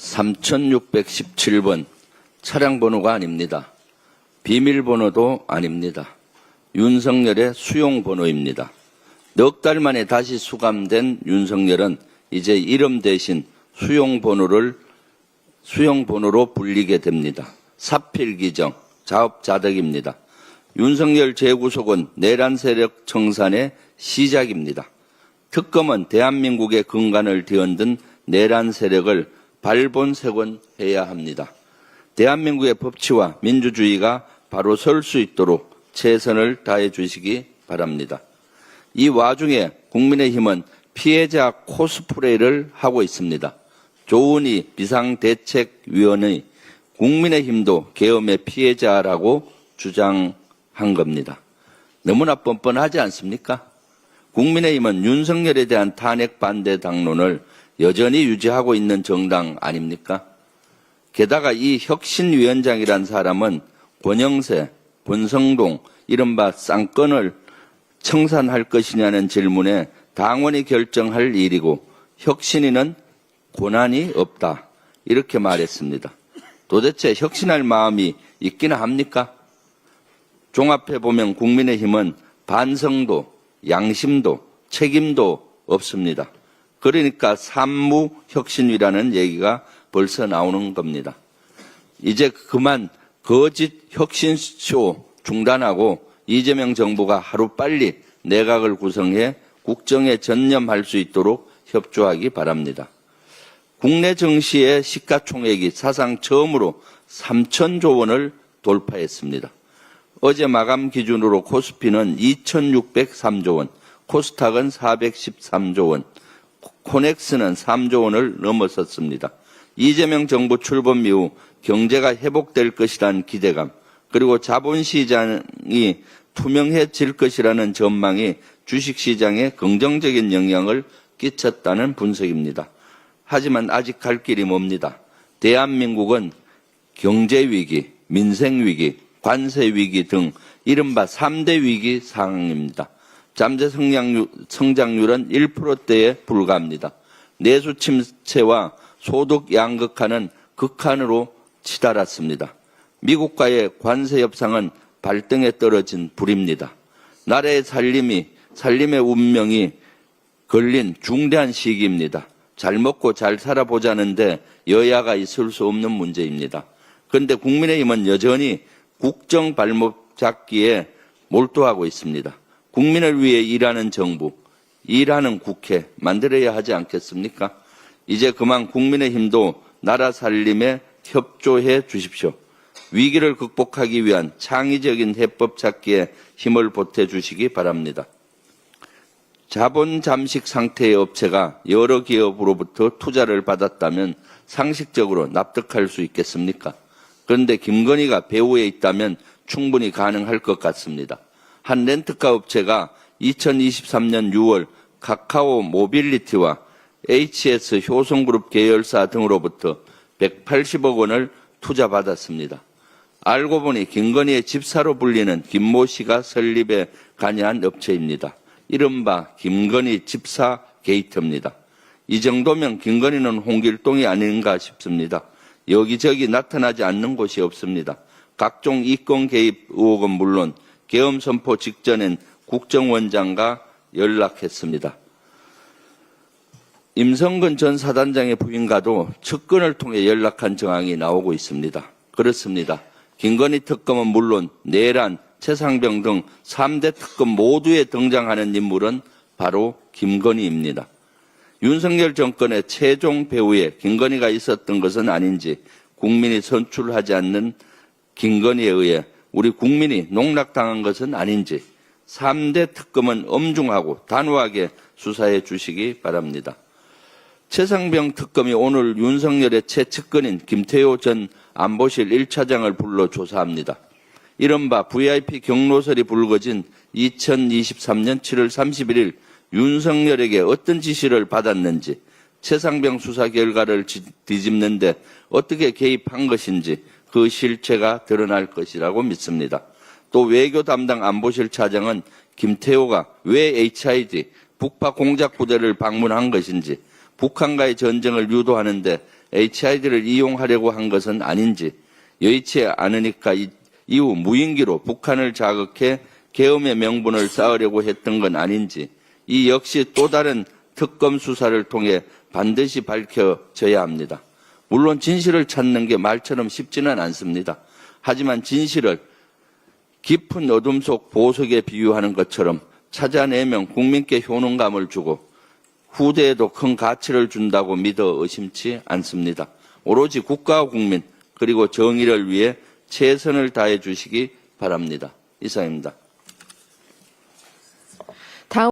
3617번 차량 번호가 아닙니다. 비밀번호도 아닙니다. 윤석열의 수용 번호입니다. 넉 달 만에 다시 수감된 윤석열은 이제 이름 대신 수용 번호로 불리게 됩니다. 사필기정, 자업자득입니다. 윤석열 재구속은 내란 세력 청산의 시작입니다. 특검은 대한민국의 근간을 뒤흔든 내란 세력을 발본색원해야 합니다. 대한민국의 법치와 민주주의가 바로 설 수 있도록 최선을 다해 주시기 바랍니다. 이 와중에 국민의힘은 피해자 코스프레를 하고 있습니다. 조은희 비상대책위원의 국민의힘도 계엄의 피해자라고 주장한 겁니다. 너무나 뻔뻔하지 않습니까? 국민의힘은 윤석열에 대한 탄핵 반대 당론을 여전히 유지하고 있는 정당 아닙니까? 게다가 이 혁신위원장이란 사람은 권영세, 권성동, 이른바 쌍권을 청산할 것이냐는 질문에 당원이 결정할 일이고 혁신위는 권한이 없다. 이렇게 말했습니다. 도대체 혁신할 마음이 있기나 합니까? 종합해보면 국민의힘은 반성도, 양심도, 책임도 없습니다. 그러니까 산무혁신위라는 얘기가 벌써 나오는 겁니다. 이제 그만 거짓 혁신쇼 중단하고 이재명 정부가 하루빨리 내각을 구성해 국정에 전념할 수 있도록 협조하기 바랍니다. 국내 증시의 시가총액이 사상 처음으로 3,000조 원을 돌파했습니다. 어제 마감 기준으로 코스피는 2,603조 원, 코스닥은 413조 원, 코넥스는 3조 원을 넘어섰습니다. 이재명 정부 출범 이후 경제가 회복될 것이라는 기대감, 그리고 자본시장이 투명해질 것이라는 전망이 주식시장에 긍정적인 영향을 끼쳤다는 분석입니다. 하지만 아직 갈 길이 멉니다. 대한민국은 경제위기, 민생위기, 관세위기 등 이른바 3대 위기 상황입니다. 잠재 성장률은 1%대에 불과합니다. 내수 침체와 소득 양극화는 극한으로 치달았습니다. 미국과의 관세 협상은 발등에 떨어진 불입니다. 나라의 살림의 운명이 걸린 중대한 시기입니다. 잘 먹고 잘 살아보자는데 여야가 있을 수 없는 문제입니다. 그런데 국민의힘은 여전히 국정 발목 잡기에 몰두하고 있습니다. 국민을 위해 일하는 정부, 일하는 국회 만들어야 하지 않겠습니까? 이제 그만 국민의힘도 나라 살림에 협조해 주십시오. 위기를 극복하기 위한 창의적인 해법 찾기에 힘을 보태주시기 바랍니다. 자본 잠식 상태의 업체가 여러 기업으로부터 투자를 받았다면 상식적으로 납득할 수 있겠습니까? 그런데 김건희가 배후에 있다면 충분히 가능할 것 같습니다. 한 렌트카 업체가 2023년 6월 카카오 모빌리티와 HS 효성그룹 계열사 등으로부터 180억 원을 투자받았습니다. 알고 보니 김건희의 집사로 불리는 김모 씨가 설립에 관여한 업체입니다. 이른바 김건희 집사 게이트입니다. 이 정도면 김건희는 홍길동이 아닌가 싶습니다. 여기저기 나타나지 않는 곳이 없습니다. 각종 이권 개입 의혹은 물론 계엄 선포 직전엔 국정원장과 연락했습니다. 임성근 전 사단장의 부인과도 측근을 통해 연락한 정황이 나오고 있습니다. 그렇습니다. 김건희 특검은 물론 내란, 최상병 등 3대 특검 모두에 등장하는 인물은 바로 김건희입니다. 윤석열 정권의 최종 배후에 김건희가 있었던 것은 아닌지 국민이 선출하지 않는 김건희에 의해 우리 국민이 농락당한 것은 아닌지 3대 특검은 엄중하고 단호하게 수사해 주시기 바랍니다. 최상병 특검이 오늘 윤석열의 최측근인 김태효 전 안보실 1차장을 불러 조사합니다. 이른바 VIP 경로설이 불거진 2023년 7월 31일 윤석열에게 어떤 지시를 받았는지, 최상병 수사 결과를 뒤집는데 어떻게 개입한 것인지 그 실체가 드러날 것이라고 믿습니다. 또 외교 담당 안보실 차장은 김태호가 왜 HID 북파 공작 부대를 방문한 것인지, 북한과의 전쟁을 유도하는데 HID를 이용하려고 한 것은 아닌지, 여의치 않으니까 이후 무인기로 북한을 자극해 계엄의 명분을 쌓으려고 했던 건 아닌지, 이 역시 또 다른 특검 수사를 통해 반드시 밝혀져야 합니다. 물론 진실을 찾는 게 말처럼 쉽지는 않습니다. 하지만 진실을 깊은 어둠 속 보석에 비유하는 것처럼 찾아내면 국민께 효능감을 주고 후대에도 큰 가치를 준다고 믿어 의심치 않습니다. 오로지 국가와 국민 그리고 정의를 위해 최선을 다해 주시기 바랍니다. 이상입니다.